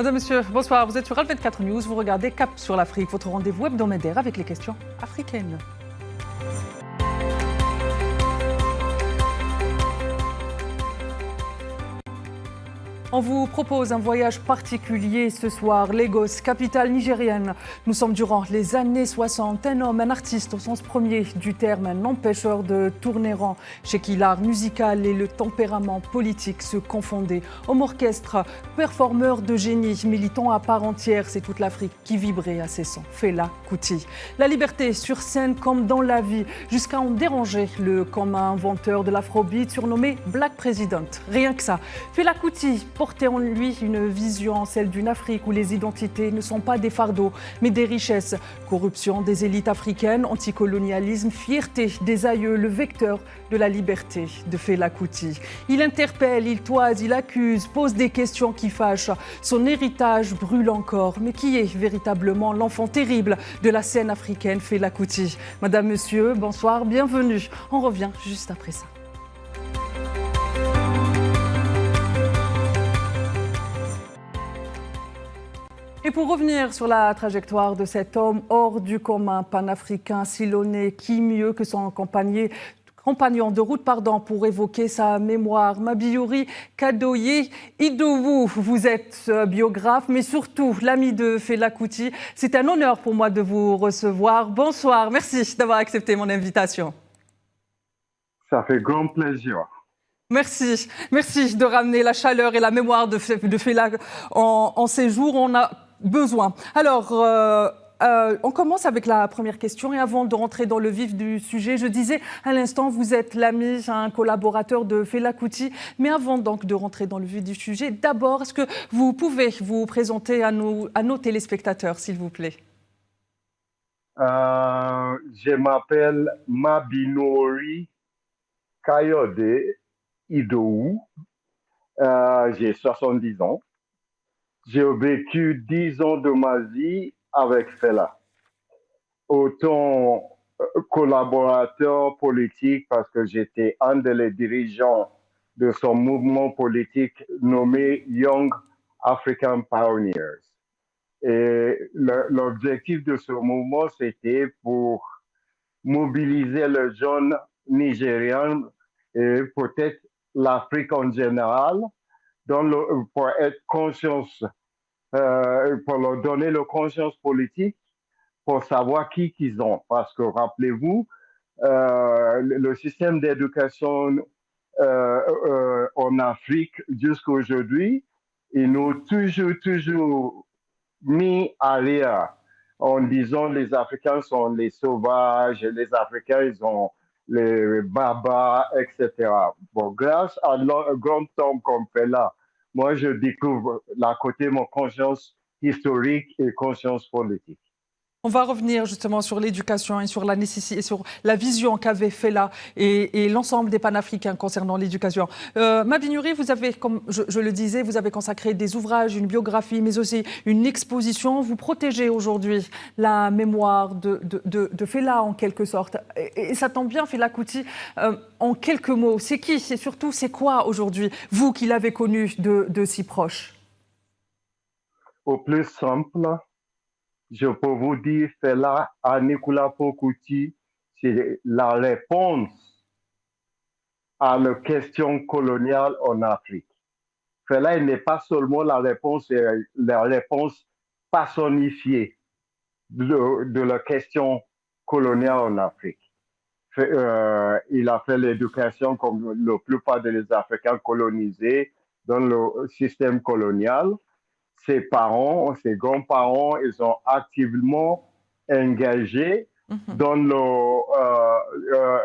Madame, Monsieur, bonsoir. Vous êtes sur Al24 News. Vous regardez Cap sur l'Afrique, votre rendez-vous hebdomadaire avec les questions africaines. On vous propose un voyage particulier ce soir. Lagos, capitale nigérienne. Nous sommes durant les années 60. Un homme, un artiste au sens premier du terme, un empêcheur de tourner rond. Chez qui l'art musical et le tempérament politique se confondaient. Homme orchestre, performeur de génie, militant à part entière, c'est toute l'Afrique qui vibrait à ses sons. Fela Kuti. La liberté sur scène comme dans la vie, jusqu'à en déranger le commun inventeur de l'afrobeat surnommé Black President. Rien que ça. Fela Kuti portait en lui une vision, celle d'une Afrique où les identités ne sont pas des fardeaux, mais des richesses. Corruption des élites africaines, anticolonialisme, fierté des aïeux, le vecteur de la liberté de Fela Kuti. Il interpelle, il toise, il accuse, pose des questions qui fâchent. Son héritage brûle encore. Mais qui est véritablement l'enfant terrible de la scène africaine, Fela Kuti? Madame, Monsieur, bonsoir, bienvenue. On revient juste après ça. Et pour revenir sur la trajectoire de cet homme hors du commun panafricain, sillonné, qui mieux que son compagnon de route pour évoquer sa mémoire. Mabiyuri Kadoye Idowu, vous êtes biographe, mais surtout l'ami de Fela Kuti. C'est un honneur pour moi de vous recevoir. Bonsoir, merci d'avoir accepté mon invitation. Ça fait grand plaisir. Merci de ramener la chaleur et la mémoire de Fela en ces jours. On a besoin. Alors, on commence avec la première question et avant de rentrer dans le vif du sujet, je disais à l'instant, vous êtes l'ami, un collaborateur de Fela Kuti. Mais avant donc de rentrer dans le vif du sujet, d'abord, est-ce que vous pouvez vous présenter à nos téléspectateurs, s'il vous plaît? Je m'appelle Mabiyuri Kadoye Idowu. J'ai 70 ans. J'ai vécu 10 ans de ma vie avec Fela. Autant collaborateur politique parce que j'étais un des dirigeants de son mouvement politique nommé Young African Pioneers. Et l'objectif de ce mouvement, c'était pour mobiliser les jeunes Nigériens et peut-être l'Afrique en général pour être conscience, pour leur donner la conscience politique, pour savoir qui qu'ils ont. Parce que rappelez-vous, le système d'éducation en Afrique jusqu'à aujourd'hui, ils nous toujours mis à rire en disant les Africains sont les sauvages, les Africains ils ont les barbares, etc. Bon, grâce à un grand homme comme Fela, moi je découvre la côté de mon conscience historique et conscience politique. On va revenir justement sur l'éducation et sur la nécessité, sur la vision qu'avait Fela et l'ensemble des panafricains concernant l'éducation. Mabiyuri, vous avez, comme je le disais, vous avez consacré des ouvrages, une biographie, mais aussi une exposition. Vous protégez aujourd'hui la mémoire de Fela en quelque sorte. Et ça tombe bien, Fela Kuti, en quelques mots, c'est qui? C'est surtout, c'est quoi aujourd'hui, vous qui l'avez connu de si proche? Au plus simple, je peux vous dire, Fela Anikulapo Kuti, c'est la réponse à la question coloniale en Afrique. Fela n'est pas seulement la réponse personnifiée de la question coloniale en Afrique. Il a fait l'éducation comme la plupart des Africains colonisés dans le système colonial. Ses parents, ses grands-parents, ils sont activement engagés dans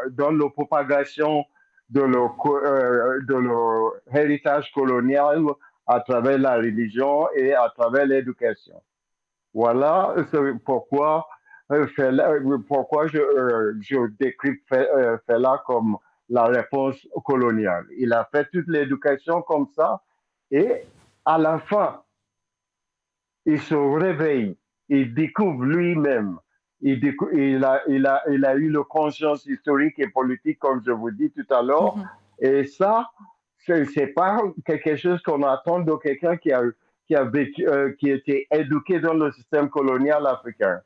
la propagation de leur héritage colonial à travers la religion et à travers l'éducation. Voilà pourquoi je décris Fela comme la réponse coloniale. Il a fait toute l'éducation comme ça et à la fin, il se réveille, il découvre lui-même, il a eu la conscience historique et politique, comme je vous dis tout à l'heure. Et ça, c'est pas quelque chose qu'on attend de quelqu'un qui a qui était éduqué dans le système colonial africain,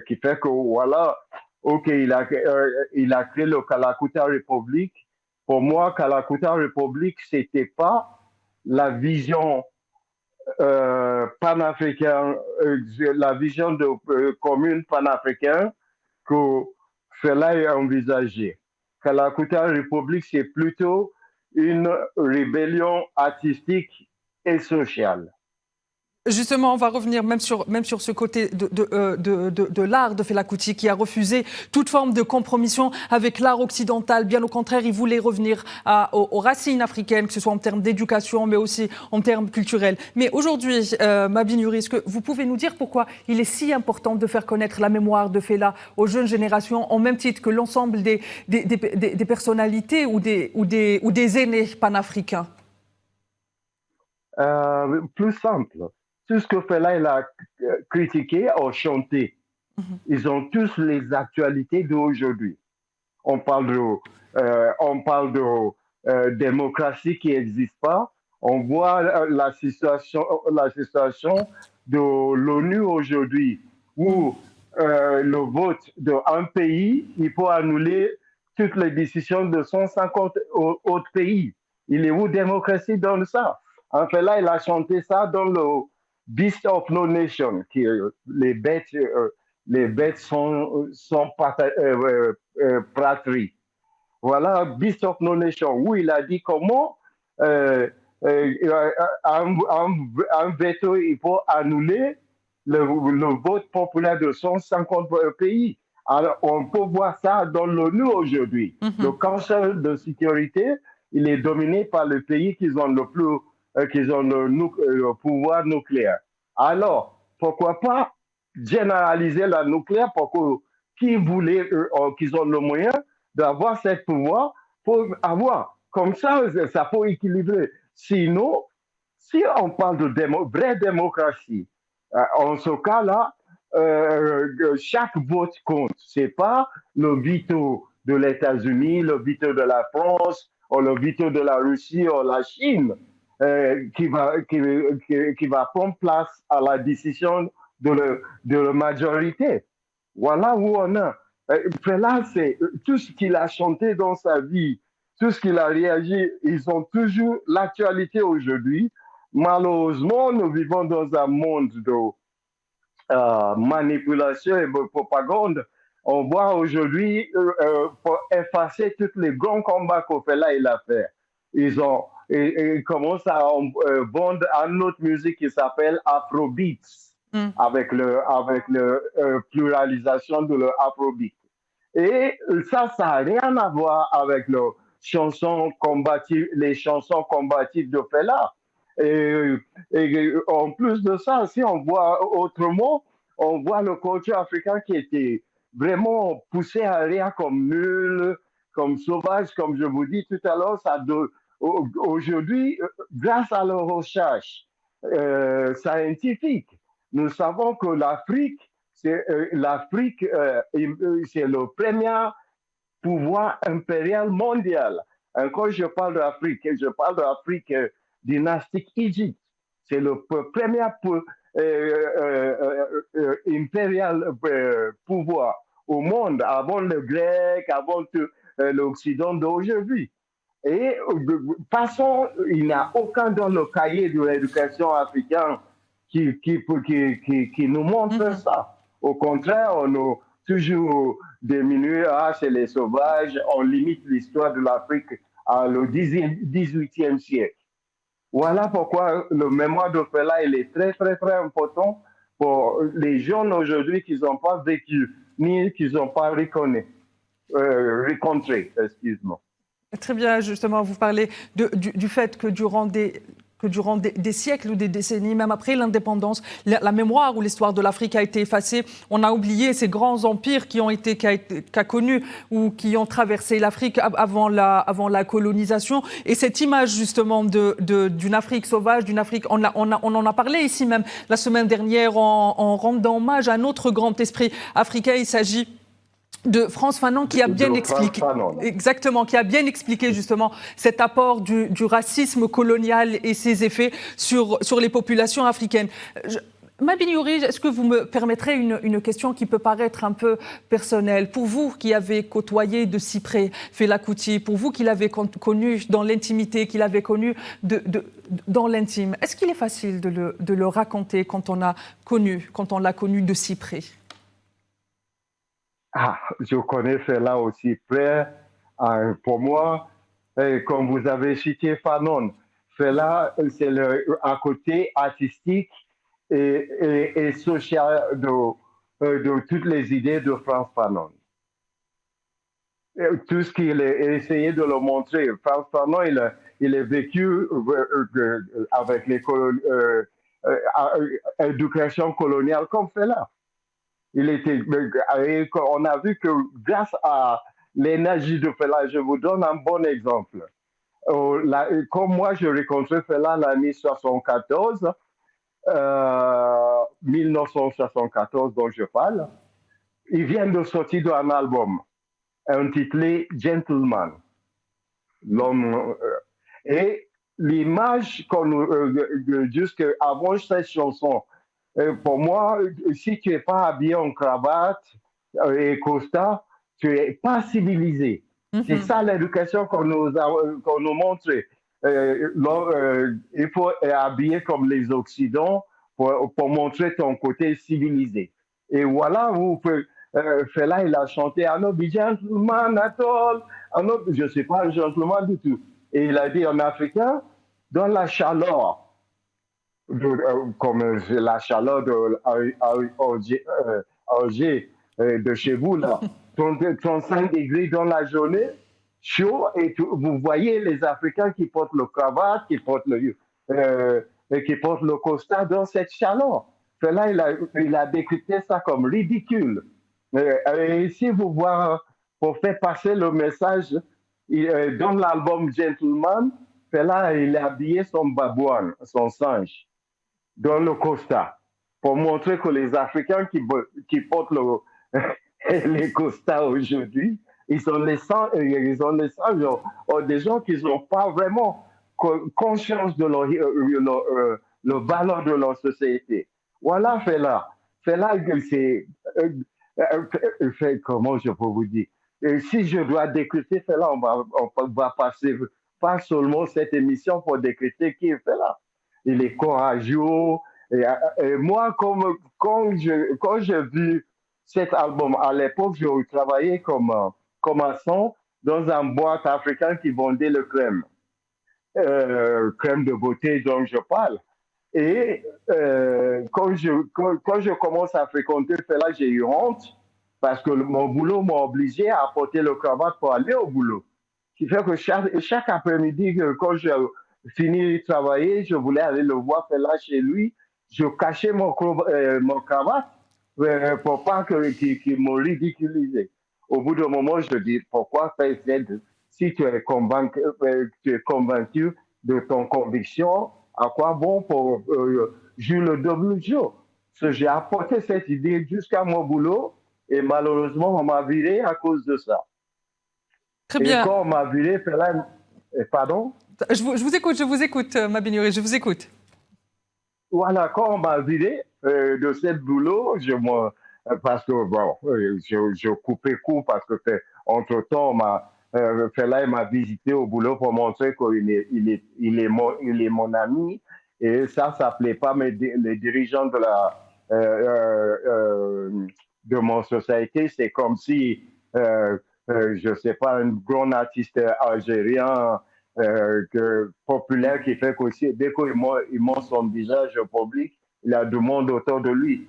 qui fait que voilà, ok, il a créé le Kalakuta République. Pour moi, Kalakuta République, c'était pas la vision panafricaine, la vision de commune panafricaine que Fela a envisagée. Kalakuta République, c'est plutôt une rébellion artistique et sociale. Justement, on va revenir même sur ce côté de l'art de Fela Kuti qui a refusé toute forme de compromission avec l'art occidental. Bien au contraire, il voulait revenir aux racines africaines, que ce soit en termes d'éducation, mais aussi en termes culturels. Mais aujourd'hui, Mabin Yuri, est-ce que vous pouvez nous dire pourquoi il est si important de faire connaître la mémoire de Fela aux jeunes générations, au même titre que l'ensemble des personnalités ou des aînés panafricains? Plus simple. Tout ce que Fela il a critiqué ou chanté, ils ont tous les actualités d'aujourd'hui. On parle de démocratie qui n'existe pas. On voit la situation de l'ONU aujourd'hui où le vote d'un pays, il peut annuler toutes les décisions de 150 autres pays. Il est où démocratie dans ça? En fait, là, il a chanté ça dans le Beast of No Nation, qui les bêtes sont patrie. Voilà, Beast of No Nation, où il a dit comment un veto, il faut annuler le vote populaire de 150 pays. Alors, on peut voir ça dans l'ONU aujourd'hui. Le Conseil de sécurité, il est dominé par les pays qui ont le plus le pouvoir nucléaire. Alors, pourquoi pas généraliser la nucléaire pour que qui voulait, qu'ils ont le moyen d'avoir ce pouvoir pour avoir. Comme ça peut équilibrer. Sinon, si on parle de vraie démocratie, en ce cas-là, chaque vote compte. C'est pas le veto de l'États-Unis, le veto de la France, ou le veto de la Russie ou la Chine. Qui va prendre place à la décision de la majorité. Voilà où on a. Fela, c'est tout ce qu'il a chanté dans sa vie, tout ce qu'il a réagi, ils ont toujours l'actualité aujourd'hui. Malheureusement, nous vivons dans un monde de manipulation et de propagande. On voit aujourd'hui, pour effacer tous les grands combats que Fela il a fait, ils commencent à vendre une autre musique qui s'appelle Afrobeats, avec le pluralisation de l'Afrobeat. Et ça n'a rien à voir avec les chansons combatives de Fela. Et en plus de ça, si on voit autrement, on voit le culture africain qui était vraiment poussé à rien comme nul, comme sauvage, comme je vous dis tout à l'heure. Aujourd'hui, grâce à leurs recherches scientifiques, nous savons que l'Afrique, c'est le premier pouvoir impérial mondial. Quand je parle d'Afrique, je parle d'Afrique dynastique Égypte. C'est le premier impérial pouvoir au monde, avant le grec, avant l'Occident d'aujourd'hui. Et de toute façon, il n'y a aucun dans le cahier de l'éducation africaine qui nous montre ça. Au contraire, on a toujours diminué, c'est les sauvages, on limite l'histoire de l'Afrique au XVIIIe siècle. Voilà pourquoi le mémoire de Fela, il est très, très, très important pour les jeunes aujourd'hui qui n'ont pas vécu, ni qui n'ont pas rencontré, excuse-moi. Très bien, justement, vous parlez du fait que durant des siècles ou des décennies, même après l'indépendance, la mémoire ou l'histoire de l'Afrique a été effacée. On a oublié ces grands empires qu'a connus ou qui ont traversé l'Afrique avant la colonisation. Et cette image justement d'une Afrique sauvage, d'une Afrique, on en a parlé ici même la semaine dernière en rendant hommage à un autre grand esprit africain. Il s'agit de Frantz Fanon qui a bien expliqué, exactement, qui a bien expliqué justement cet apport du racisme colonial et ses effets sur les populations africaines. Mabini Youri, est-ce que vous me permettrez une question qui peut paraître un peu personnelle? Pour vous qui avez côtoyé de si près Fela Kuti, pour vous qui l'avez connu dans l'intimité, qui l'avez connu dans l'intime, est-ce qu'il est facile de le raconter quand on l'a connu de si près? Je connais Fela aussi près. Pour moi, comme vous avez cité Fanon, Fela, c'est à côté artistique et social de toutes les idées de Frantz Fanon. Tout ce qu'il a essayé de le montrer. Frantz Fanon, il a vécu avec l'éducation coloniale comme Fela. On a vu que grâce à l'énergie de Fela, je vous donne un bon exemple. Comme moi, je rencontré Fela l'année 1974, 1974 dont je parle. Il vient de sortir d'un album intitulé Gentleman. Et l'image jusqu'avant cette chanson, pour moi, si tu n'es pas habillé en cravate et costard, tu n'es pas civilisé. C'est ça l'éducation qu'on nous montre. Il faut habiller comme les Occidentaux pour montrer ton côté civilisé. Et voilà, Fela, il a chanté « I no be gentleman at all ». Je ne suis pas un gentleman du tout. Et il a dit en africain, dans la chaleur, comme la chaleur d'Alger de chez vous, là, 35 degrés dans la journée, chaud, et vous voyez les Africains qui portent le cravate, qui portent le costard dans cette chaleur. Là, il a décrypté ça comme ridicule. Et si vous voyez, pour faire passer le message, dans l'album Gentleman, là, il a habillé son babouane, son singe, dans le costard, pour montrer que les Africains qui portent les costards aujourd'hui, ils ont les singes, des gens qui n'ont pas vraiment conscience de le valeur de leur société. Voilà, Fela. Fela, c'est... comment je peux vous dire? Si je dois décrypter Fela, on va passer pas seulement cette émission pour décrypter qui est Fela. Il est courageux. Et moi, quand j'ai vu cet album, à l'époque, j'ai travaillé comme son dans un boîte africain qui vendait le crème. Crème de beauté dont je parle. Et quand je commence à fréquenter Fela, j'ai eu honte parce que mon boulot m'a obligé à porter le cravate pour aller au boulot. Ce qui fait que chaque après-midi, quand je finis de travailler, je voulais aller le voir Fela chez lui. Je cachais mon cravate pour pas qu'il me ridiculise. Au bout d'un moment, je dis, pourquoi faire si tu es convaincu de ton conviction, à quoi bon pour jouer le double jeu? J'ai apporté cette idée jusqu'à mon boulot et malheureusement, on m'a viré à cause de ça. Très bien. Et quand on m'a viré, Fela... Pardon? Je vous écoute, Mabini Youri, je vous écoute. Voilà, quand on m'a viré de ce boulot, parce que bon, je coupais court parce que entre-temps, Fela m'a visité au boulot pour montrer qu'il est mon ami. Et ça ne plaît pas les dirigeants de mon société. C'est comme si, je ne sais pas, un grand artiste algérien populaire qui fait qu'aussi, dès qu'il montre son visage au public, il y a du monde autour de lui.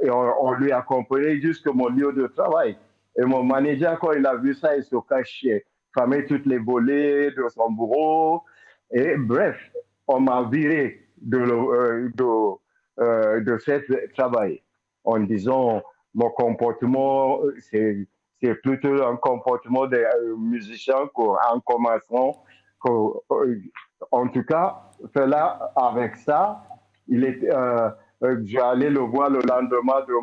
Et on lui a accompagné jusqu'à mon lieu de travail. Et mon manager, quand il a vu ça, il se cachait, fermait toutes les volets de son bureau. Et bref, on m'a viré de ce travail en disant mon comportement, c'est plutôt un comportement de musicien qu'en commençant. En tout cas, Fela, avec ça, j'ai allé le voir le lendemain de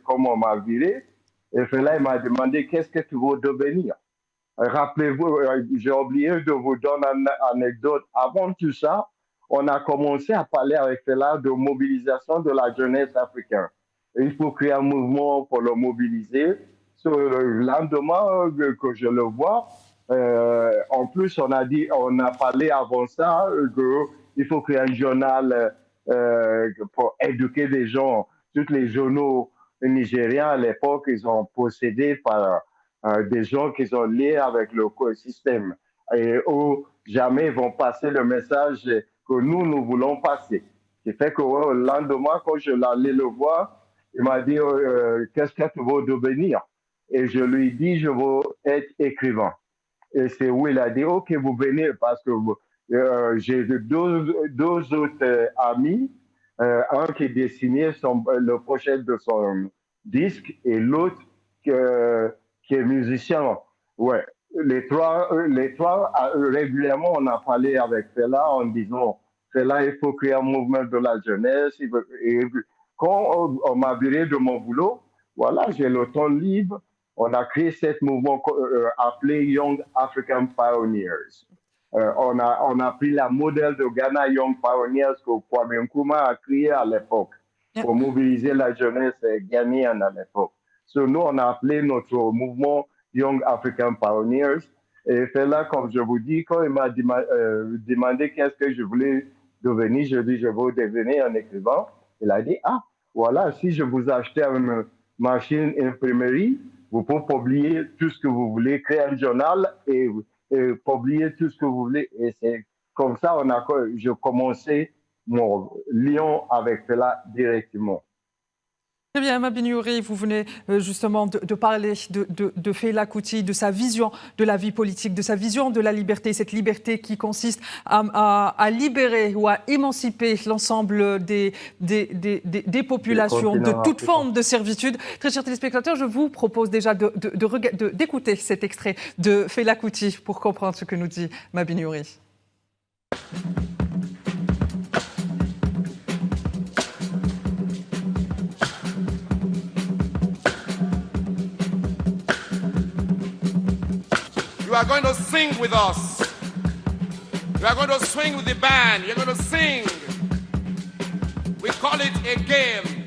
comme on m'a viré. Et Fela, il m'a demandé qu'est-ce que tu veux devenir. Rappelez-vous, j'ai oublié de vous donner une anecdote. Avant tout ça, on a commencé à parler avec Fela de mobilisation de la jeunesse africaine. Et il faut créer un mouvement pour le mobiliser. Le lendemain que je le vois, en plus, on a parlé avant ça qu'il faut créer un journal pour éduquer les gens. Tous les journaux nigériens à l'époque, ils ont possédé par des gens qui sont liés avec le système et où jamais ils vont passer le message que nous voulons passer. Ce qui fait que le lendemain, quand je l'allais le voir, il m'a dit qu'est-ce que tu veux devenir? Et je lui ai dit je veux être écrivain. Et c'est où il a dit ok, vous venez parce que j'ai deux autres amis, un qui dessinait le projet de son disque et l'autre qui est musicien. Ouais. Les trois régulièrement, on a parlé avec Fela en disant Fela, il faut créer un mouvement de la jeunesse. Et quand on m'a viré de mon boulot, voilà, j'ai le temps libre. On a créé ce mouvement appelé Young African Pioneers. On a pris la modèle de Ghana Young Pioneers que Kwame Nkrumah a créé à l'époque pour mobiliser la jeunesse ghanéenne à l'époque. So, nous, on a appelé notre mouvement Young African Pioneers. Et Fela, comme je vous dis, quand il m'a demandé qu'est-ce que je voulais devenir, je dis, je veux devenir un écrivain. Il a dit, ah, voilà, si je vous achetais une machine imprimerie, vous pouvez publier tout ce que vous voulez, créer un journal et publier tout ce que vous voulez. Et c'est comme ça j'ai commencé mon lien avec Fela directement. Très bien, Mabini Youri, vous venez justement de parler de Fela Kuti, de sa vision de la vie politique, de sa vision de la liberté, cette liberté qui consiste à libérer ou à émanciper l'ensemble des populations de toute forme de servitude. Très chers téléspectateurs, je vous propose déjà d'écouter cet extrait de Fela Kuti pour comprendre ce que nous dit Mabini Youri. You are going to sing with us. You are going to swing with the band. You're going to sing. We call it a game.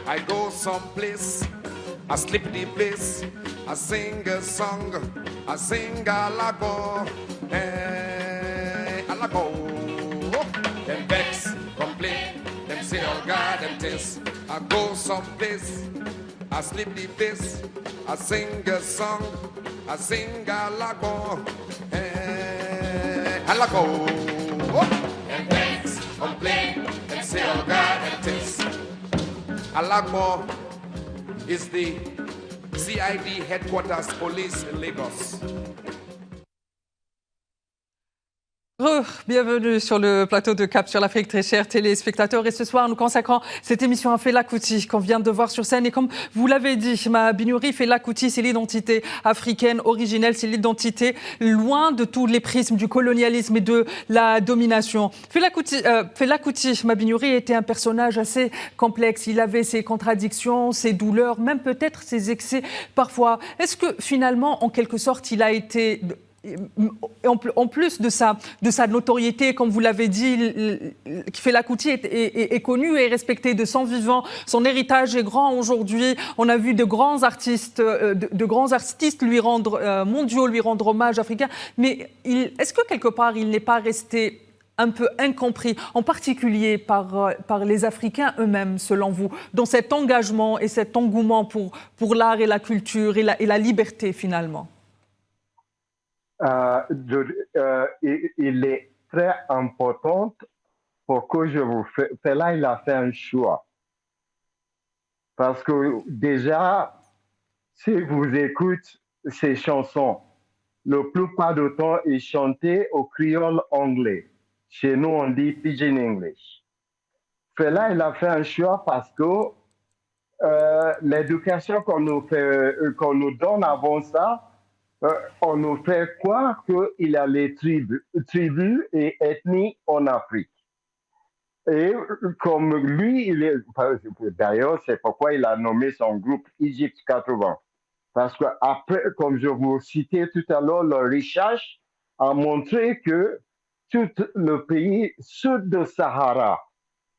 I go someplace, I sleep the place, I sing a song, I sing a lago, hey, a lago. Them vex, complain, them say, oh God, them taste. I go someplace, I sleep the place, I sing a song, I sing a lago, hey, a lago. Them vex, complain, them say, oh God, them taste. Alagbo is the CID headquarters police in Lagos. Bienvenue sur le plateau de Cap sur l'Afrique, très chers téléspectateurs. Et ce soir, nous consacrons cette émission à Fela Kuti, qu'on vient de voir sur scène. Et comme vous l'avez dit, Mabini Youri, Fela Kuti, c'est l'identité africaine originelle, c'est l'identité loin de tous les prismes du colonialisme et de la domination. Fela Kuti, Mabini Youri, était un personnage assez complexe. Il avait ses contradictions, ses douleurs, même peut-être ses excès parfois. Est-ce que finalement, en quelque sorte, il a été... En plus de sa notoriété, comme vous l'avez dit, Fela Kuti est connu et respecté de son vivant. Son héritage est grand aujourd'hui. On a vu de grands artistes, mondiaux lui rendre hommage, africain. Mais est-ce que quelque part, il n'est pas resté un peu incompris, en particulier par les Africains eux-mêmes, selon vous, dans cet engagement et cet engouement pour l'art et la culture et la liberté, finalement? il est très important pour que je vous fais. Là, il a fait un choix. Parce que déjà, si vous écoutez ces chansons, la plupart du temps, il chantait au créole anglais. Chez nous, on dit Pidgin English. Là, il a fait un choix parce que l'éducation qu'on nous donne avant ça, on nous fait croire qu'il y a les tribus et ethnies en Afrique. Et comme lui, d'ailleurs, c'est pourquoi il a nommé son groupe Egypt 80. Parce que après, comme je vous citais tout à l'heure, leur recherche a montré que tout le pays sud de Sahara,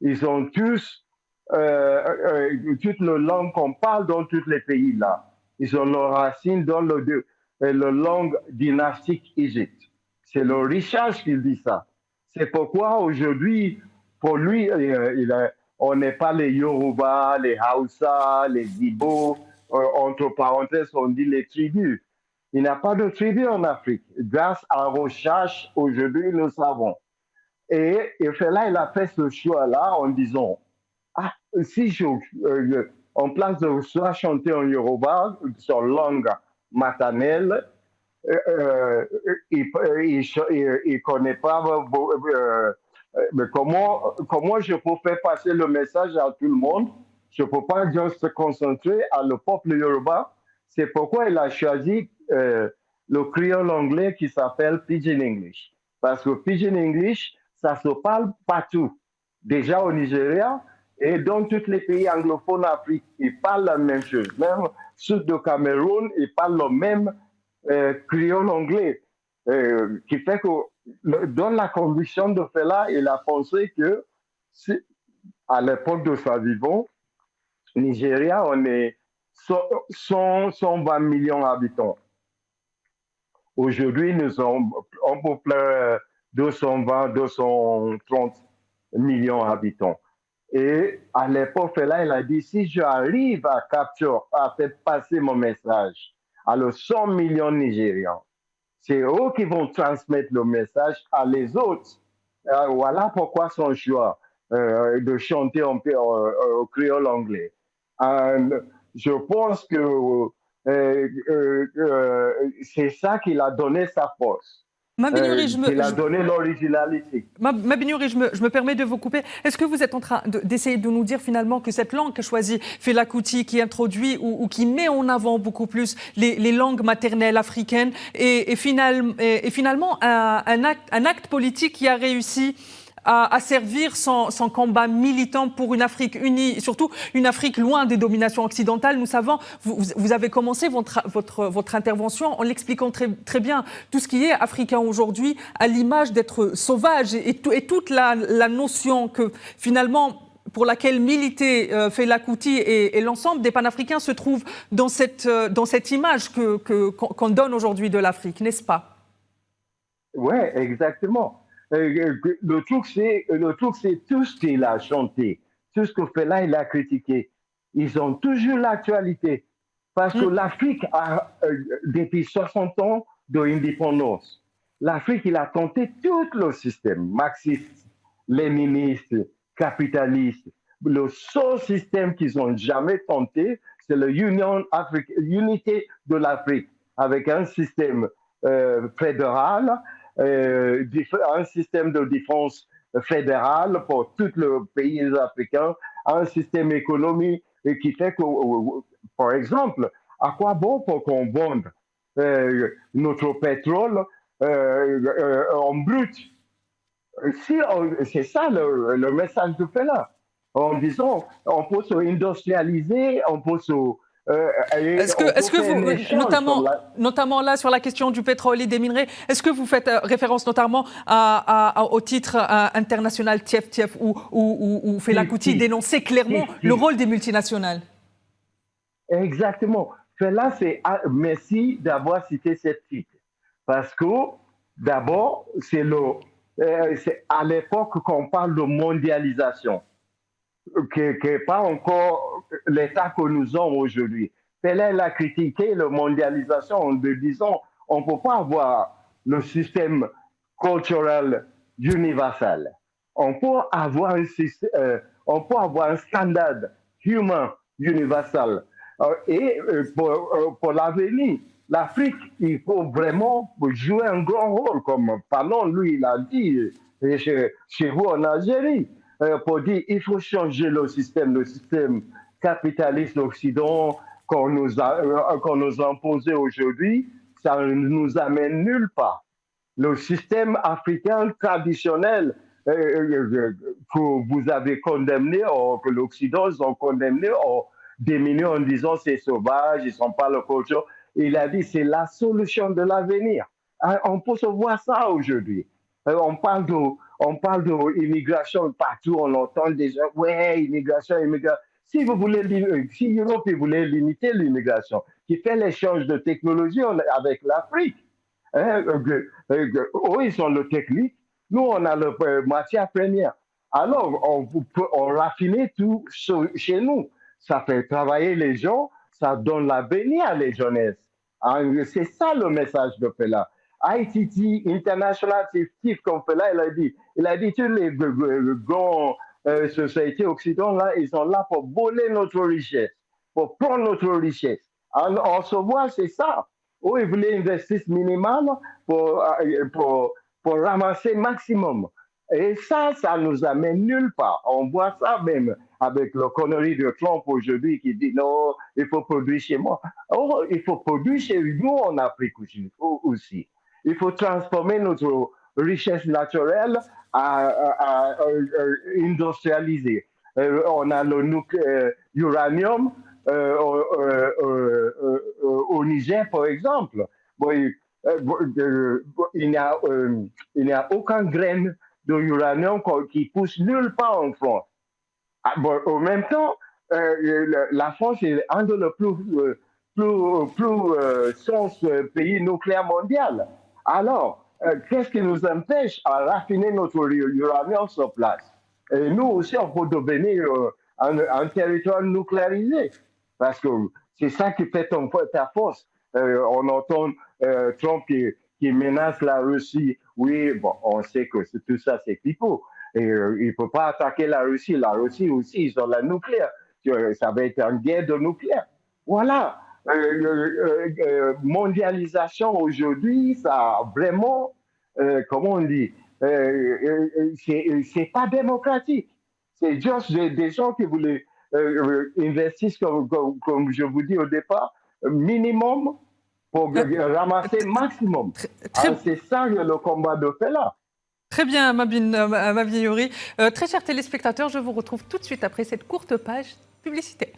ils ont tous toute la langue qu'on parle dans tous les pays là. Ils ont leurs racines dans le langue dynastique Égypte. C'est le recherche qui dit ça. C'est pourquoi aujourd'hui, pour lui, on n'est pas les Yoruba, les Hausa, les Igbo. Entre parenthèses, on dit les tribus. Il n'y a pas de tribus en Afrique. Grâce à la recherche, aujourd'hui, nous savons. Et là, il a fait ce choix-là en disant, si en place de soit chanter en Yoruba, sur langue maternelle, il ne connaît pas mais comment je peux faire passer le message à tout le monde. Je ne peux pas juste se concentrer à le peuple Yoruba. C'est pourquoi il a choisi le créole anglais qui s'appelle Pidgin English. Parce que Pidgin English, ça se parle partout. Déjà au Nigeria et dans tous les pays anglophones d'Afrique, ils parlent la même chose. Même sud de Cameroun, ils parlent le même créole anglais. Qui fait que dans la conviction de Fela, il a pensé que à l'époque de sa vivant, Nigeria, on est 120 millions d'habitants. Aujourd'hui, nous sommes un peu plus 220, 230 millions d'habitants. Et à l'époque, là, il a dit, si j'arrive à capturer, à faire passer mon message à los 100 millions de Nigérians, c'est eux qui vont transmettre le message à les autres. Voilà pourquoi son choix de chanter au créole anglais. Je pense que c'est ça qui a donné sa force. Il a donné l'originalité. Mabinouri, je me permets de vous couper. Est-ce que vous êtes en train d'essayer de nous dire finalement que cette langue qu'a choisie Fela Kuti, qui introduit ou qui met en avant beaucoup plus les langues maternelles africaines, est finalement un acte politique qui a réussi à servir son combat militant pour une Afrique unie, surtout une Afrique loin des dominations occidentales. Nous savons, vous avez commencé votre intervention en l'expliquant très bien, tout ce qui est africain aujourd'hui, à l'image d'être sauvage et toute la notion que finalement, pour laquelle militait Fela Kuti et l'ensemble des panafricains se trouve dans cette image qu'on donne aujourd'hui de l'Afrique, n'est-ce pas? Oui, exactement. Le truc, c'est tout ce qu'il a chanté, tout ce que Fela il a critiqué. Ils ont toujours l'actualité. Parce que l'Afrique a, depuis 60 ans d'indépendance, l'Afrique, il a tenté tout le système, marxiste, léniniste, capitaliste. Le seul système qu'ils n'ont jamais tenté, c'est l'unité de l'Afrique, avec un système fédéral, un système de défense fédérale pour tous les pays africains, un système économique qui fait que, par exemple, à quoi bon pour qu'on vende notre pétrole en brut? C'est ça le message de Fela. En disant, on peut se industrialiser, on peut se... Est-ce que vous, notamment là sur la question du pétrole et des minerais, est-ce que vous faites référence notamment au titre international TIEF où Fela Kuti dénonçait clairement le rôle des multinationales? Exactement. Fela, merci d'avoir cité ce titre. Parce que d'abord, c'est à l'époque qu'on parle de mondialisation, qui n'est pas encore l'état que nous avons aujourd'hui. Fela a critiqué la mondialisation en disant on ne peut pas avoir le système culturel universel. On peut avoir un standard humain universel. Pour l'avenir, l'Afrique, il faut vraiment jouer un grand rôle, comme Fanon, lui, il a dit chez vous en Algérie, pour dire il faut changer le système capitaliste d'Occident qu'on nous a imposé aujourd'hui, ça ne nous amène nulle part. Le système africain traditionnel que vous avez condamné, ou que l'Occident a condamné, ou diminué en disant c'est sauvage, ils ne sont pas le culture. Il a dit c'est la solution de l'avenir. On peut se voir ça aujourd'hui. On parle d'immigration partout, on entend déjà, ouais, immigration. Si l'Europe voulait limiter l'immigration, qui fait l'échange de technologies avec l'Afrique, eux, ils ont le technique, nous, on a la matière première. Alors, on raffine tout chez nous. Ça fait travailler les gens, ça donne l'avenir à les jeunesses. C'est ça le message de Fela. ITT, International Tif, comme Fela, il a dit toutes les grandes sociétés occidentales, là, ils sont là pour voler notre richesse, pour prendre notre richesse. En se voit, c'est ça. Où ils voulaient investir minimum pour ramasser maximum. Et ça nous amène nulle part. On voit ça même avec le connerie de Trump aujourd'hui qui dit non, il faut produire chez moi. Oh, il faut produire chez nous en Afrique aussi. Il faut transformer notre richesse naturelle à industrialiser. On a l'uranium au Niger, par exemple. Il n'y a aucune graine de uranium qui pousse nulle part en France. En même temps, la France est un de les plus sens pays nucléaires mondial. Alors, qu'est-ce qui nous empêche à raffiner notre uranium sur place? Et nous aussi, on peut devenir un territoire nucléarisé. Parce que c'est ça qui fait ta force. On entend Trump qui menace la Russie. Oui, bon, on sait que tout ça, c'est pipeau. Et il ne peut pas attaquer la Russie. La Russie aussi, ils ont la nucléaire. Ça va être une guerre de nucléaire. Voilà. Mondialisation aujourd'hui, ça a vraiment, comment on dit, c'est pas démocratique. C'est juste des gens qui voulaient investir, comme je vous dis au départ, minimum pour ramasser maximum. C'est ça le combat de Fela. Très bien, Mabine Yori. Très chers téléspectateurs, je vous retrouve tout de suite après cette courte page publicitaire.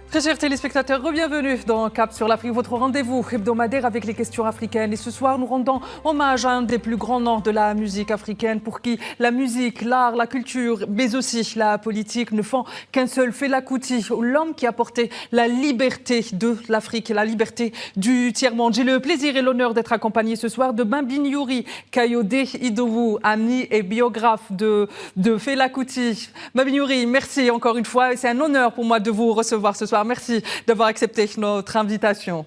Très chers téléspectateurs, bienvenue dans Cap sur l'Afrique, votre rendez-vous hebdomadaire avec les questions africaines. Et ce soir, nous rendons hommage à un des plus grands noms de la musique africaine pour qui la musique, l'art, la culture, mais aussi la politique ne font qu'un seul, Fela Kuti, l'homme qui a porté la liberté de l'Afrique, la liberté du tiers-monde. J'ai le plaisir et l'honneur d'être accompagné ce soir de Mabine Yori, Kayode Idowu, ami et biographe de Fela Kuti. Mabine Yori, merci encore une fois. C'est un honneur pour moi de vous recevoir ce soir. Merci d'avoir accepté notre invitation.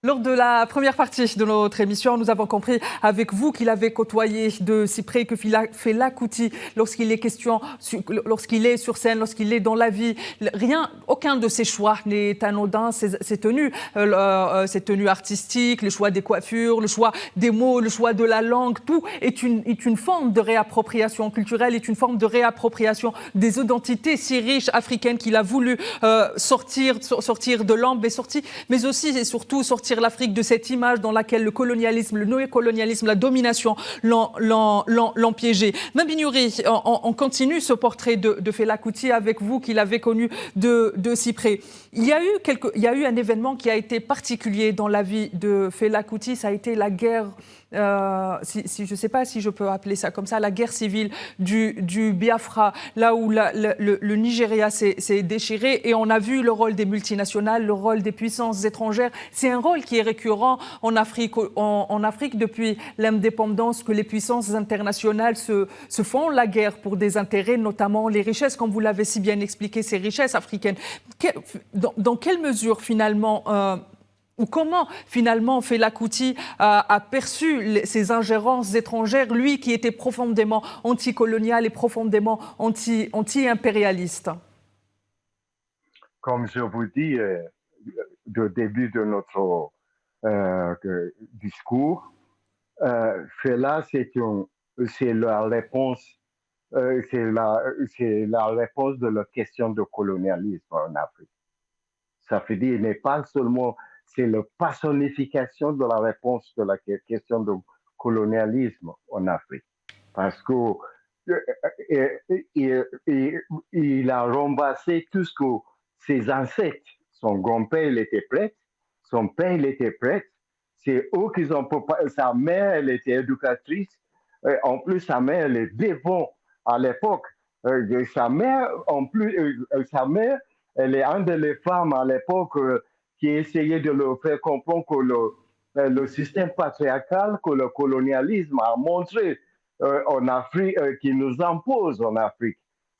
Lors de la première partie de notre émission, nous avons compris avec vous qu'il avait côtoyé de si près que Fela Kuti lorsqu'il est sur scène, lorsqu'il est dans la vie. Aucun de ses choix n'est anodin. Ses tenues artistiques, le choix des coiffures, le choix des mots, le choix de la langue, tout est une forme de réappropriation culturelle, est une forme de réappropriation des identités si riches africaines qu'il a voulu sortir de l'ombre, mais aussi et surtout sortir sortir l'Afrique de cette image dans laquelle le colonialisme, le néocolonialisme, la domination l'ont piégé. Mabinouri, on continue ce portrait de Fela Kuti avec vous, qu'il avait connu de si près. Il y a eu un événement qui a été particulier dans la vie de Fela Kuti, ça a été la guerre, je ne sais pas si je peux appeler ça comme ça, la guerre civile du Biafra, là où le Nigeria s'est déchiré, et on a vu le rôle des multinationales, le rôle des puissances étrangères. C'est un rôle qui est récurrent en Afrique, depuis l'indépendance, que les puissances internationales se font la guerre pour des intérêts, notamment les richesses, comme vous l'avez si bien expliqué, ces richesses africaines. Dans quelle mesure finalement, ou comment finalement Fela Kuti a perçu ces ingérences étrangères, lui qui était profondément anticolonial et profondément anti-impérialiste? Comme je vous dis au début de notre discours, Fela, c'est la réponse. C'est la réponse de la question de colonialisme en Afrique. Ça veut dire, il n'est pas seulement, c'est la personnification de la réponse de la question de colonialisme en Afrique. Parce que il a ramassé tout ce que ses ancêtres, son grand-père, il était prêtre, son père, il était prêtre, c'est eux qui ont préparé, sa mère, elle était éducatrice, en plus, sa mère, elle est dévot à l'époque. Sa mère, elle est une des femmes à l'époque qui essayait de leur faire comprendre que le système patriarcal, que le colonialisme a montré en Afrique, qui nous impose en Afrique,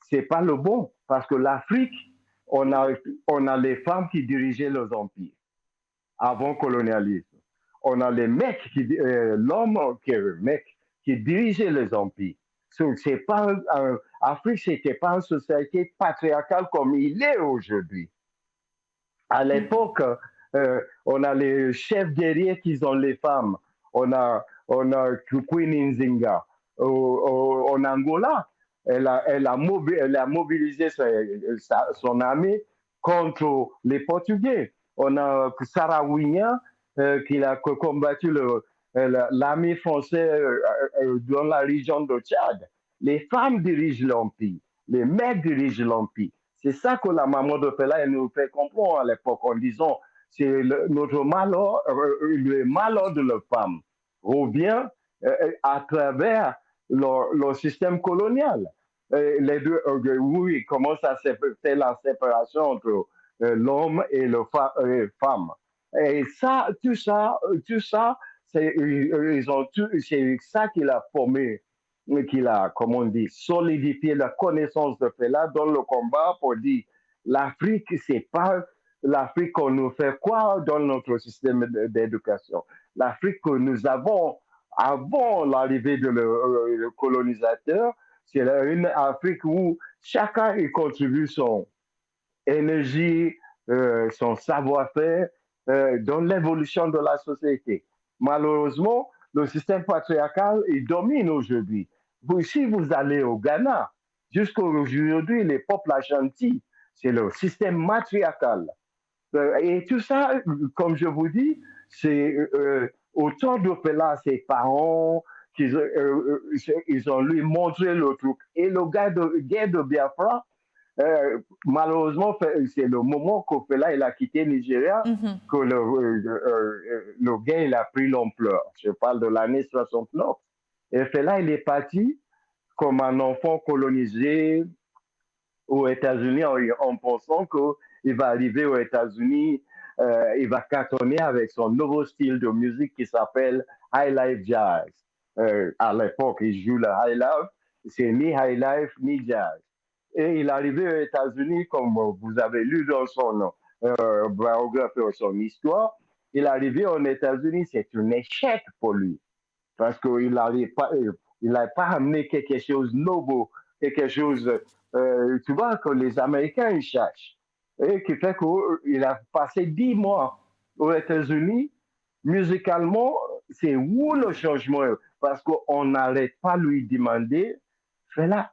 c'est pas le bon. Parce que l'Afrique, on a les femmes qui dirigeaient les empires avant le colonialisme. On a les mecs, l'homme qui dirigeait les empires. L'Afrique, c'était pas une société patriarcale comme il est aujourd'hui. À l'époque, on a les chefs guerriers qui sont les femmes. On a Queen Nzinga. En Angola, elle a mobilisé son armée contre les Portugais. On a Sarah Winya qui a combattu l'armée française dans la région de Tchad. Les femmes dirigent l'empire, les mecs dirigent l'empire. C'est ça que la maman de Fela nous fait comprendre à l'époque en disant c'est notre malheur, le malheur de la femme revient à travers le système colonial. Les deux, oui, il commence à faire la séparation entre l'homme et la femme. Et ça, tout ça, c'est ça qu'il a formé, qu'il a, comment on dit, solidifié la connaissance de Fela dans le combat pour dire l'Afrique, c'est pas l'Afrique qu'on nous fait quoi dans notre système d'éducation. L'Afrique que nous avons avant l'arrivée de le colonisateur, c'est une Afrique où chacun y contribue son énergie, son savoir-faire dans l'évolution de la société. Malheureusement, le système patriarcal, il domine aujourd'hui. Si vous allez au Ghana, jusqu'à aujourd'hui, les peuples ashantis, c'est le système matriarcal. Et tout ça, comme je vous dis, c'est autant de Fela, ses parents, ils ont lui montré le truc. Et le guerre de Biafra, malheureusement, c'est le moment que Fela il a quitté Nigeria que le guerre il a pris l'ampleur. Je parle de l'année 69. Et Fela il est parti comme un enfant colonisé aux États-Unis en pensant qu'il va arriver aux États-Unis, il va cartonner avec son nouveau style de musique qui s'appelle High Life Jazz. À l'époque, il joue le High Life, c'est ni High Life ni Jazz. Et il est arrivé aux États-Unis, comme vous avez lu dans son biographie, son histoire, il est arrivé aux États-Unis, c'est un échec pour lui, parce qu'il n'a pas amené quelque chose de nouveau, quelque chose, tu vois, que les Américains ils cherchent. Et qui fait qu'il a passé 10 mois aux États-Unis, musicalement, c'est où le changement? Parce qu'on n'arrête pas de lui demander, Fela,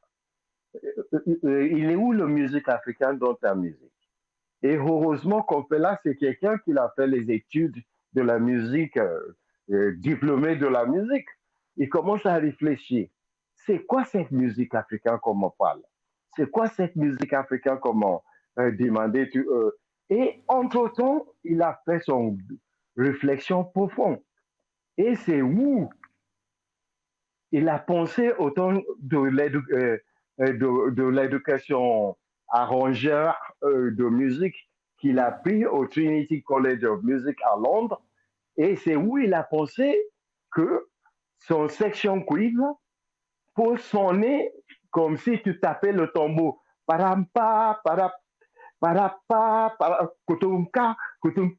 il est où la musique africaine dans ta musique? Et heureusement qu'on fait là, c'est quelqu'un qui a fait les études de la musique, diplômé de la musique. Il commence à réfléchir. C'est quoi cette musique africaine comme on parle? C'est quoi cette musique africaine comme on demandait? Et entre-temps, il a fait son réflexion profonde. Et c'est où il a pensé autant de l'éducation arrangeur de musique qu'il a pris au Trinity College of Music à Londres. Et c'est où il a pensé que son section cuivre peut sonner comme si tu tapais le tambour. Parampa, parapa, kutumka, kutum,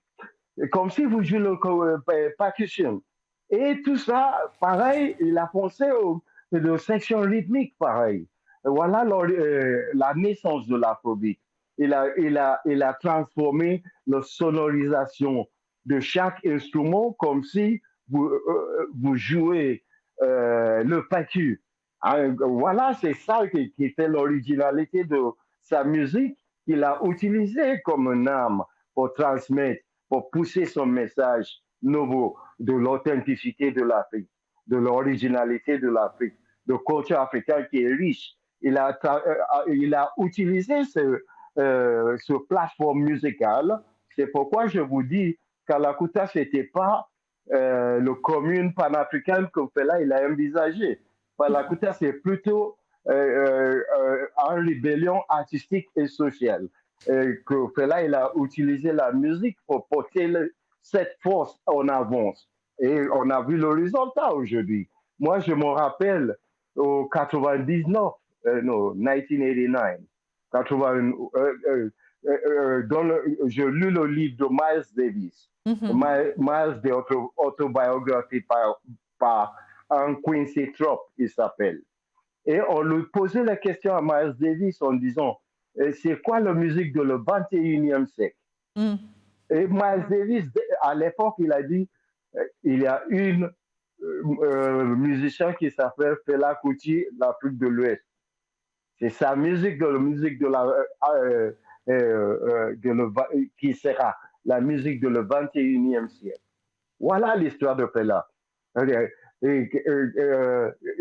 comme si vous jouez le percussion. Et tout ça, pareil, il a pensé de section rythmique, pareil. Voilà la naissance de l'afrobeat. Il a transformé la sonorisation de chaque instrument comme si vous jouez le percu. Voilà, c'est ça qui fait l'originalité de sa musique qu'il a utilisé comme une arme pour transmettre, pour pousser son message nouveau de l'authenticité de l'Afrique, de l'originalité de l'Afrique, de culture africaine qui est riche. Il a utilisé ce plateforme musicale. C'est pourquoi je vous dis qu'Alakuta, ce n'était pas le commune panafricaine que Fela il a envisagé. Alakuta, c'est plutôt en rébellion artistique et sociale. Que Fela il a utilisé la musique pour porter cette force en avance. Et on a vu le résultat aujourd'hui. Moi, je me rappelle au 99, non, 1989, 80, j'ai lu le livre de Miles Davis. Miles, de autobiographie par un Quincy Trop, il s'appelle. Et on lui posait la question à Miles Davis en disant, c'est quoi la musique de le 21e siècle? Et Miles Davis, à l'époque, il a dit, il y a une musicien qui s'appelle Fela Kuti, l'Afrique de l'Ouest. C'est sa musique qui sera la musique de le 21e siècle. Voilà l'histoire de Fela.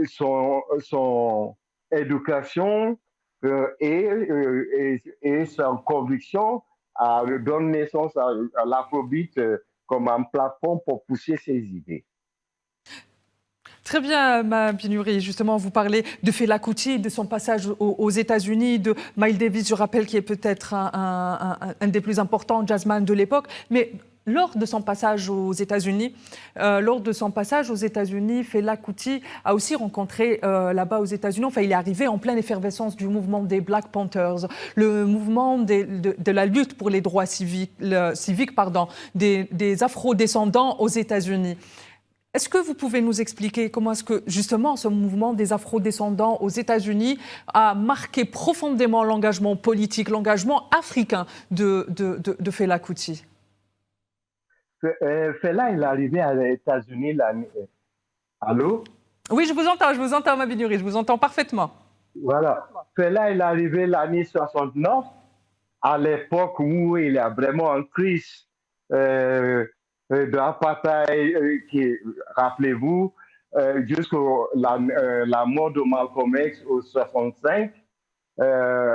Son éducation et sa conviction donne naissance à l'afrobeat comme un plateforme pour pousser ses idées. Très bien, Ma Binuri. Justement, vous parlez de Fela Kuti, de son passage aux États-Unis, de Miles Davis, je rappelle, qui est peut-être un des plus importants jazzman de l'époque. Mais lors de son passage aux États-Unis, Fela Kuti a aussi rencontré là-bas aux États-Unis. Enfin, il est arrivé en pleine effervescence du mouvement des Black Panthers, le mouvement de la lutte pour les droits civiques, des Afro-descendants aux États-Unis. Est-ce que vous pouvez nous expliquer comment est-ce que, justement, ce mouvement des Afro-descendants aux États-Unis a marqué profondément l'engagement politique, l'engagement africain de Fela Kuti? Fela, il est arrivé aux États-Unis l'année... Allô? Oui, je vous entends, Ma Binuri, je vous entends parfaitement. Voilà. Fela, il est arrivé l'année 69, à l'époque où il y a vraiment une crise de l'apartheid, rappelez-vous, jusqu'à la mort de Malcolm X au 65,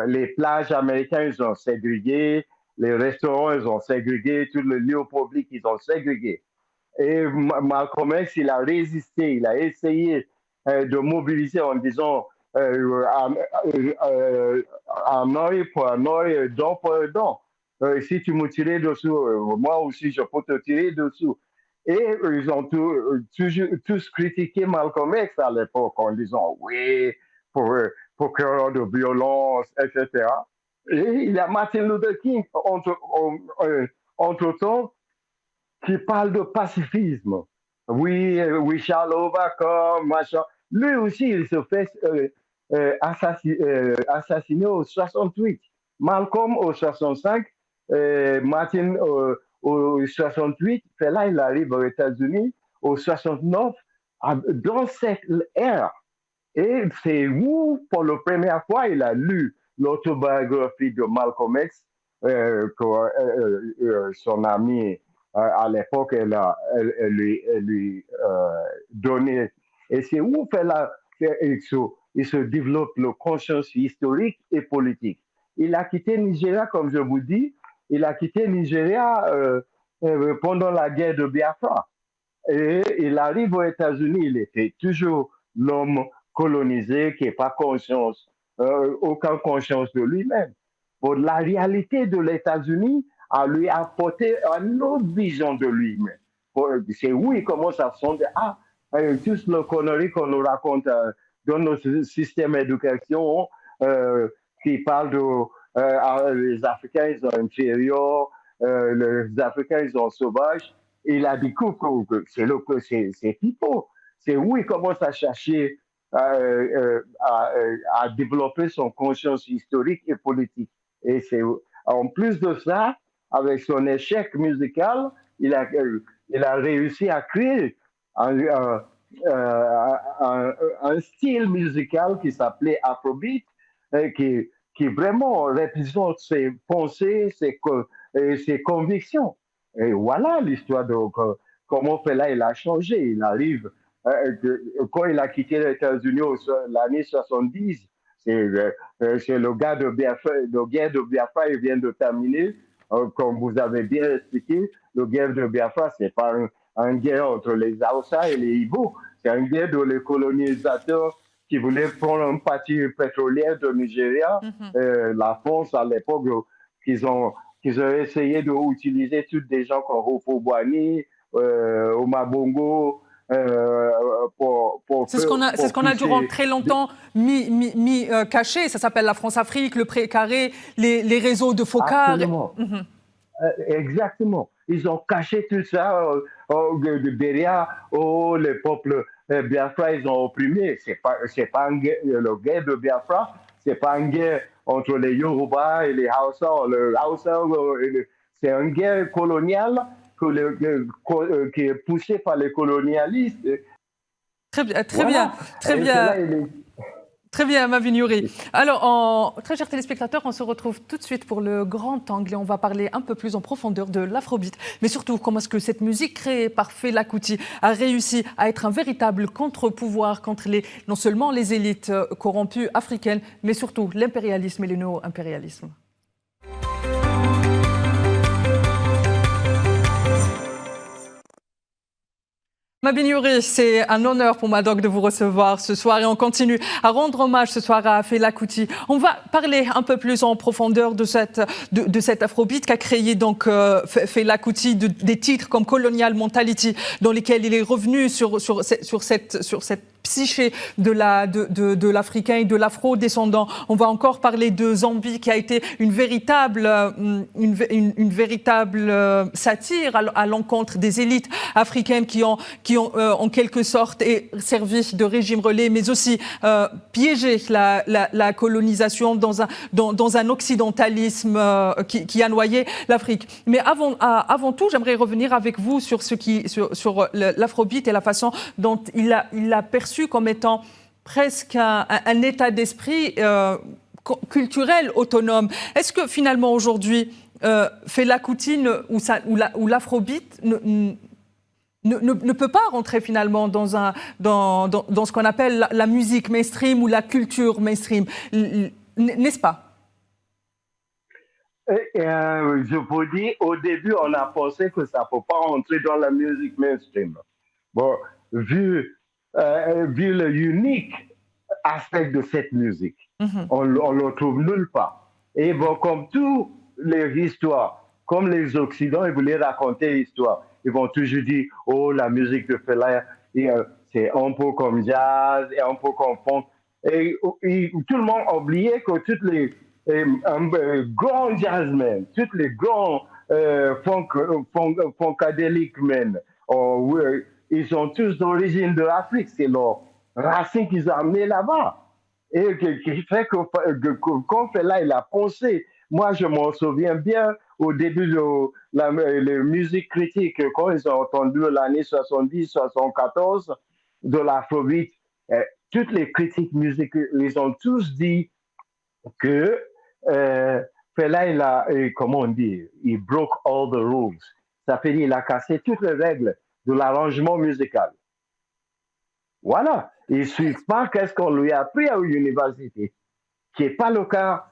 les plages américaines, ils ont ségrégé, les restaurants, ils ont ségrégé, tous les lieux publics, ils ont ségrégé. Et Malcolm X, il a résisté, il a essayé de mobiliser en disant un œil pour un œil, dent pour un dent. Si tu me tirais dessous, moi aussi je peux te tirer dessous. Et ils ont tous critiqué Malcolm X à l'époque en disant oui, pour cœur de violence, etc. Et il y a Martin Luther King, entre-temps, qui parle de pacifisme. Oui, we shall overcome, machin. Lui aussi, il se fait assassiner au 68. Malcolm au 65, Martin au 68, Fela, il arrive aux États-Unis au 69, dans cette ère. Et c'est où, pour la première fois, il a lu l'autobiographie de Malcolm X, que son ami à l'époque, elle lui donnait. Et c'est où il se développe la conscience historique et politique. Il a quitté Nigeria, comme je vous dis, il a quitté Nigeria pendant la guerre de Biafra. Et il arrive aux États-Unis, il était toujours l'homme colonisé qui n'a pas conscience, aucune conscience de lui-même. Pour la réalité de l'États-Unis a lui apporté une autre vision de lui-même. C'est où il commence à se dire, ah, toutes les conneries qu'on nous raconte dans notre système d'éducation qui parle de les Africains, ils sont inférieurs, les Africains, ils sont sauvages. Il a dit que c'est Pipo. C'est où il commence à chercher à développer son conscience historique et politique. Et c'est en plus de ça, avec son échec musical, il a réussi à créer un style musical qui s'appelait Afrobeat, qui vraiment représente ses pensées, ses convictions. Et voilà l'histoire de comment Fela il a changé. Il arrive, quand il a quitté les États-Unis l'année 70, c'est le gars de Biafra, le guerre de Biafra, il vient de terminer. Comme vous avez bien expliqué, le guerre de Biafra, c'est pas un guerre entre les Hausa et les Igbo, c'est une guerre de les colonisateurs qui voulaient prendre une partie pétrolière de Nigeria. La France, à l'époque, qu'ils ont essayé d'utiliser tous des gens comme Hofo Boigny, Omar Bongo, c'est ce qu'on a durant très longtemps mis caché. Ça s'appelle la France-Afrique, le précaré, les réseaux de Focar. Absolument. Exactement. Ils ont caché tout ça derrière les peuples Biafra, ils ont opprimé. C'est pas une guerre, le guerre de Biafra, c'est pas une guerre entre les Yoruba et les Hausa. C'est une guerre coloniale qui est poussée par les colonialistes. Très bien, très bien, très bien. Très bien, Mavin Youri. Alors, très chers téléspectateurs, on se retrouve tout de suite pour le grand angle et on va parler un peu plus en profondeur de l'afrobeat, mais surtout comment est-ce que cette musique créée par Fela Kuti a réussi à être un véritable contre-pouvoir contre non seulement les élites corrompues africaines, mais surtout l'impérialisme et le néo-impérialisme. Mabin Youri, c'est un honneur pour moi donc de vous recevoir ce soir et on continue à rendre hommage ce soir à Fela Kuti. On va parler un peu plus en profondeur de cette afrobeat qu'a créé donc Fela Kuti, des titres comme Colonial Mentality dans lesquels il est revenu sur cette psyché de l'Africain et de l'Afro-descendant. On va encore parler de Zambie qui a été une véritable satire à l'encontre des élites africaines qui ont en quelque sorte servi de régime relais, mais aussi piégé la colonisation dans un occidentalisme qui a noyé l'Afrique. Mais avant tout, j'aimerais revenir avec vous sur l'afrobeat et la façon dont il a perçu comme étant presque un état d'esprit culturel autonome. Est-ce que finalement aujourd'hui, Fela Kuti ou l'afrobeat ne peut pas rentrer finalement dans ce qu'on appelle la musique mainstream ou la culture mainstream, n'est-ce pas? Je vous dis, au début, on a pensé que ça ne peut pas rentrer dans la musique mainstream. Bon, vu le unique aspect de cette musique, on le trouve nulle part. Et bon, comme toutes les histoires, comme les Occidents, ils voulaient raconter l'histoire. Ils vont toujours dire, oh, la musique de Fela, c'est un peu comme jazz et un peu comme funk. Et tout le monde a oublié que tous les grands jazzmen, tous les grands funkadelic men, ils sont tous d'origine de l'Afrique. C'est leur racine qu'ils ont amené là-bas. Et qui fait que quand Fela, il a pensé. Moi, je m'en souviens bien au début de la musique critique, quand ils ont entendu l'année 70-74 de l'afrobeat, toutes les critiques musicales, ils ont tous dit que Fela, comment on dit, il broke all the rules. Ça fait dire il a cassé toutes les règles de l'arrangement musical. Voilà. Il ne suit pas qu'est-ce qu'on lui a appris à l'université, qui n'est pas le cas.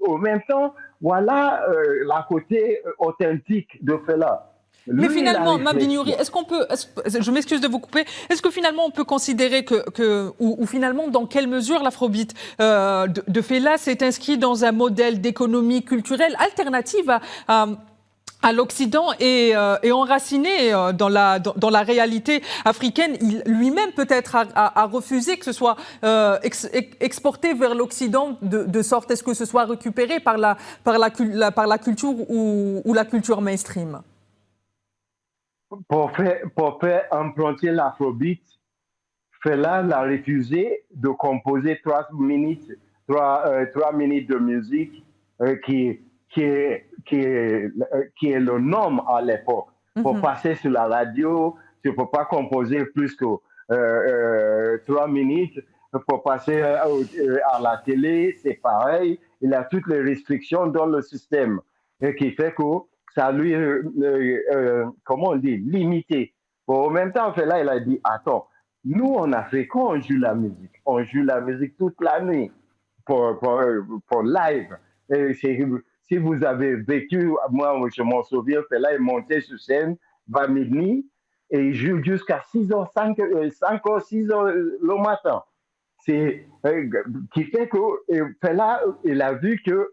Au même temps, voilà la côté authentique de Fela. Mais Lui, il a finalement, réfléchi. Mabinouri, est-ce qu'on peut, je m'excuse de vous couper, est-ce que finalement on peut considérer ou finalement dans quelle mesure l'afrobeat de Fela s'est inscrit dans un modèle d'économie culturelle alternative à l'Occident et enraciné dans la réalité africaine? Il lui-même peut-être a refusé que ce soit exporté vers l'Occident de sorte à ce que ce soit récupéré par la culture ou la culture mainstream. Pour faire emprunter l'afrobeat, Fela l'a refusé de composer 3 minutes de musique qui est le norme à l'époque. Pour passer sur la radio, tu ne peux pas composer plus que 3 minutes. Pour passer à la télé, c'est pareil. Il a toutes les restrictions dans le système et qui fait que ça lui, comment on dit, limité. Bon, en même temps, Fela, il a dit, attends, nous, en Afrique, quand on joue la musique, on joue la musique toute la nuit pour live. Et si vous avez vécu, moi, je m'en souviens, Fela est monté sur scène, va minuit, et il joue jusqu'à 6h, 5h, 6h le matin. C'est qui fait que Fela, il a vu que,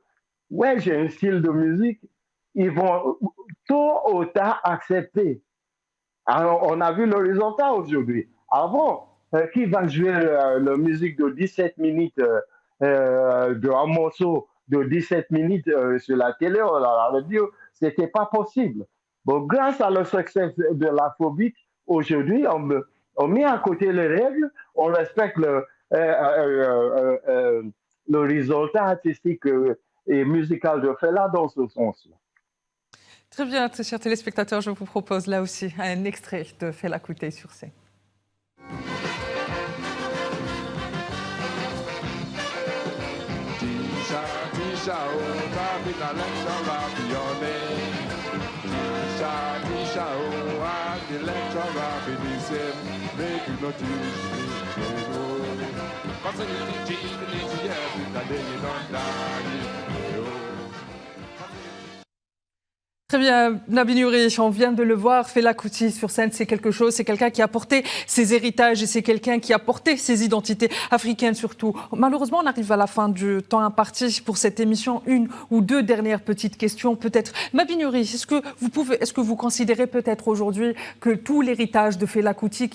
ouais, j'ai un style de musique, ils vont tôt ou tard accepter. Alors, on a vu le résultat aujourd'hui. Avant, qui va jouer la musique de 17 minutes, un morceau de 17 minutes sur la télé ou la radio, c'était pas possible. Bon, grâce à le succès de l'afrobeat, aujourd'hui, on met à côté les règles, on respecte le résultat artistique et musical de Fela dans ce sens-là. Très bien, très chers téléspectateurs, je vous propose là aussi un extrait de Fela Kuti sur scène. Très bien, Mabinouri, on vient de le voir, Fela Kuti sur scène, c'est quelque chose, c'est quelqu'un qui a porté ses héritages et c'est quelqu'un qui a porté ses identités africaines surtout. Malheureusement, on arrive à la fin du temps imparti pour cette émission. Une ou deux dernières petites questions peut-être. Mabinouri, est-ce que vous considérez peut-être aujourd'hui que tout l'héritage de Fela Kuti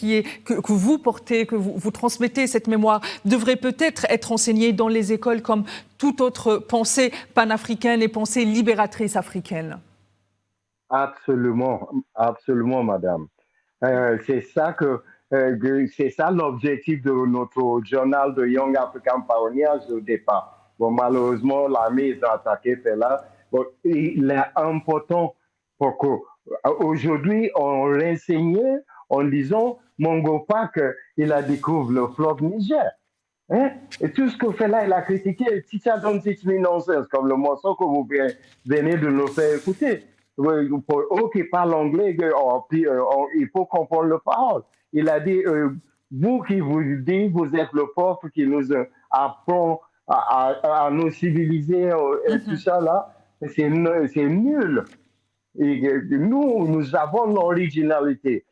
que vous portez, que vous transmettez cette mémoire, devrait peut-être être enseigné dans les écoles comme toute autre pensée panafricaine et pensée libératrice africaine? Absolument, absolument, madame. C'est ça l'objectif de notre journal de Young African Pioneers au départ. Bon, malheureusement, l'armée a attaqué Fela. Bon, il est important pour que aujourd'hui on l'enseignait en disant Mongo Park, il a découvert le fleuve Niger. Hein? Et tout ce que Fela il a critiqué, Teacher Don't Teach Me Nonsense, comme le morceau que vous venez de nous faire écouter. Pour eux qui parlent anglais, il faut comprendre le parole. Il a dit, vous qui vous dites, vous êtes le peuple qui nous apprend à nous civiliser et tout ça là, c'est nul. Et nous avons l'originalité.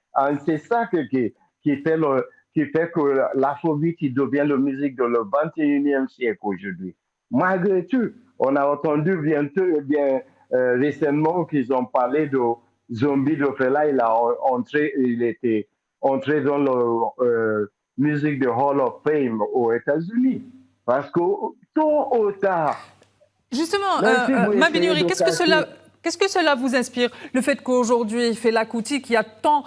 C'est ça qui fait que l'afrobeat devient la musique de le 21e siècle aujourd'hui. Malgré tout, on a entendu récemment qu'ils ont parlé de Zombie de Fela. Il était entré dans la musique de Hall of Fame aux États-Unis. Parce que tôt ou tard. Justement, Mabinouri, qu'est-ce que cela vous inspire? Le fait qu'aujourd'hui, Fela Kuti, qui a tant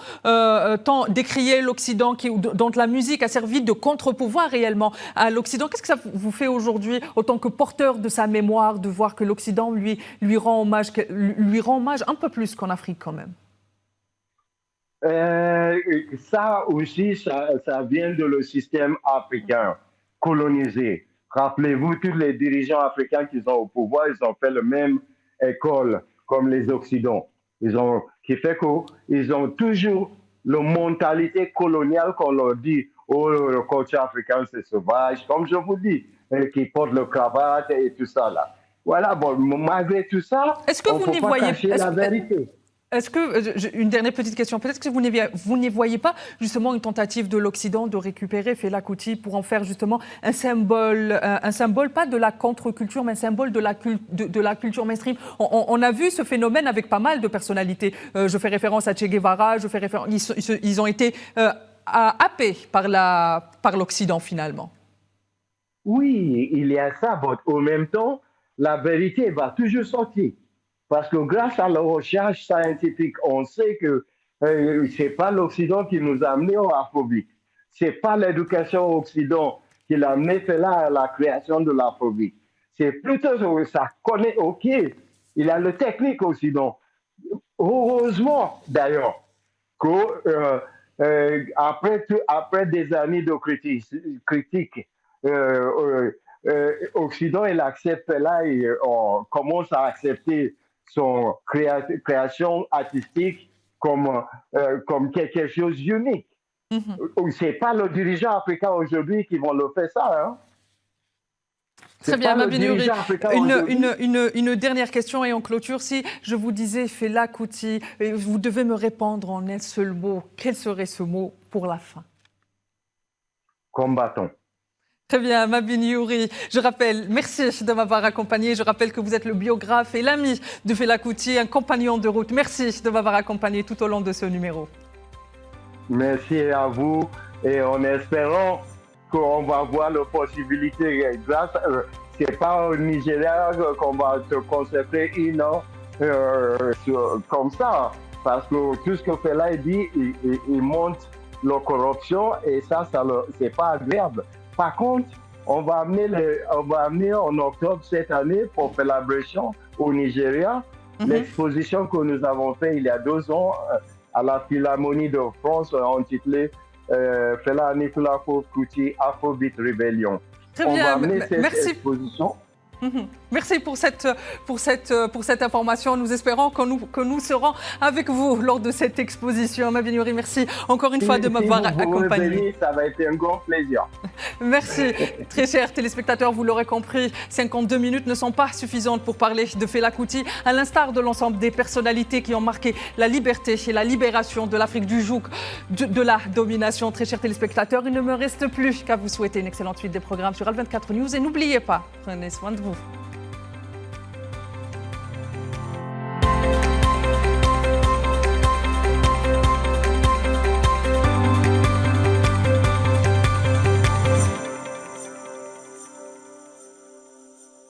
décrié l'Occident, dont la musique a servi de contre-pouvoir réellement à l'Occident, qu'est-ce que ça vous fait aujourd'hui, autant que porteur de sa mémoire, de voir que l'Occident lui rend hommage un peu plus qu'en Afrique quand même? Ça aussi, ça vient de le système africain colonisé. Rappelez-vous, tous les dirigeants africains qui sont au pouvoir, ils ont fait la même école comme les Occidentaux. Qui fait qu'ils ont toujours la mentalité coloniale qu'on leur dit, oh, le culture africain c'est sauvage, comme je vous dis, qui porte le cravate et tout ça là. Voilà, bon, malgré tout ça, on ne peut pas cacher la vérité. Est-ce que, une dernière petite question, peut-être que vous n'y voyez pas justement une tentative de l'Occident de récupérer Fela Kuti pour en faire justement un symbole pas de la contre-culture, mais un symbole de la culture mainstream. On a vu ce phénomène avec pas mal de personnalités. Je fais référence à Che Guevara, ils ont été happés par l'Occident finalement. Oui, il y a ça, mais en même temps, la vérité va toujours sortir. Parce que grâce à la recherche scientifique, on sait que ce n'est pas l'Occident qui nous a amenés au Afrobeat. Ce n'est pas l'éducation Occident qui l'a amené à la création de l'Afrobeat. C'est plutôt ça connaît, ok, il a le technique Occident. Heureusement, d'ailleurs, qu'après des années de critique Occident, il accepte là et on commence à accepter son création artistique comme quelque chose d'unique. Ce n'est pas le dirigeant africain aujourd'hui qui vont le faire ça. Hein. Très bien, Mabini Uri. Une dernière question et en clôture. Si je vous disais Fela Kuti, vous devez me répondre en un seul mot. Quel serait ce mot pour la fin? Combattant. Très bien, Mabini Uri. Je rappelle, merci de m'avoir accompagné. Je rappelle que vous êtes le biographe et l'ami de Fela Kuti, un compagnon de route. Merci de m'avoir accompagné tout au long de ce numéro. Merci à vous et en espérant qu'on va voir la possibilité. Ce n'est pas au Nigeria qu'on va se concentrer comme ça. Parce que tout ce que Fela dit, il montre la corruption et ça c'est pas agréable. Par contre, on va amener en octobre cette année pour Celebration au Nigeria l'exposition que nous avons faite il y a 2 ans à la Philharmonie de France intitulée Fela Anikulapo Kuti Afrobeat Rebellion. Très on bien, va amener cette merci. exposition. Merci pour cette information. Nous espérons que nous serons avec vous lors de cette exposition. Mabini Uri, merci encore une fois de m'avoir accompagné. Ça va être un grand plaisir. Merci. Très chers téléspectateurs, vous l'aurez compris, 52 minutes ne sont pas suffisantes pour parler de Fela Kuti, à l'instar de l'ensemble des personnalités qui ont marqué la liberté et la libération de l'Afrique du joug de la domination. Très chers téléspectateurs, il ne me reste plus qu'à vous souhaiter une excellente suite des programmes sur Al24 News et n'oubliez pas, prenez soin de vous.